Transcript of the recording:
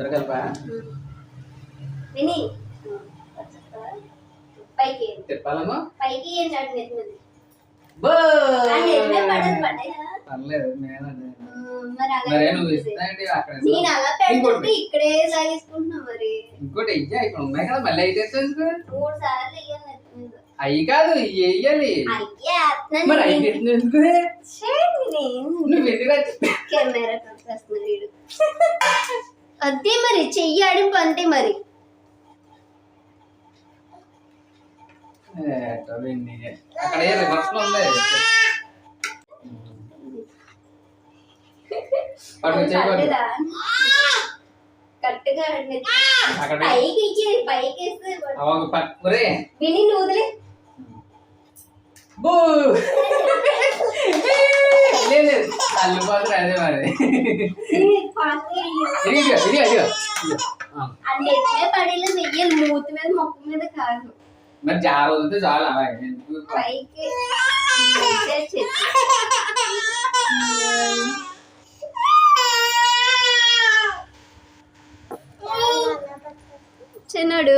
ఇద్దరు కలిపా విని పైకి తిప్పాలమ్మా పైకి ఏం చాటు నెత్తినది బో పడదు పడ్డాయి పర్లేదు నేనండి మరి మరే అలా నువ్వు ఇస్తానండి అక్కడ నేను అలా పెడుతుంటే ఇక్కడే లాగేసుకుంటున్నా మరి ఇంకోటి ఇయ్యా ఇక్కడ ఉన్నాయి కదా మళ్ళీ అయితే 3 సార్లు ఇయ్యాలి నెత్తి మీద అయ్యి కాదు ఇవి వెయ్యాలి అయ్యా మరి అయ్యి ఎందుకు నువ్వు ఎందుకు కెమెరా కట్టేస్తున్నా వీడు అదే మరి చెయ్యి ఆడింపు అంతే మరి అక్కడ ఏ రివర్స్ లో ఉంది కరెక్ట్గా పైకి ఇచ్చేది పైకి వేస్తే విని నూదిలే లేదు అల్లుపోతారు అదే మరి అన్నిటినే పడేలా వెయ్యాలి మూతి మీద మొక్క మీద కాదు మరి జాగ్రత్త చాలా అలాగే పైకి చిన్నాడు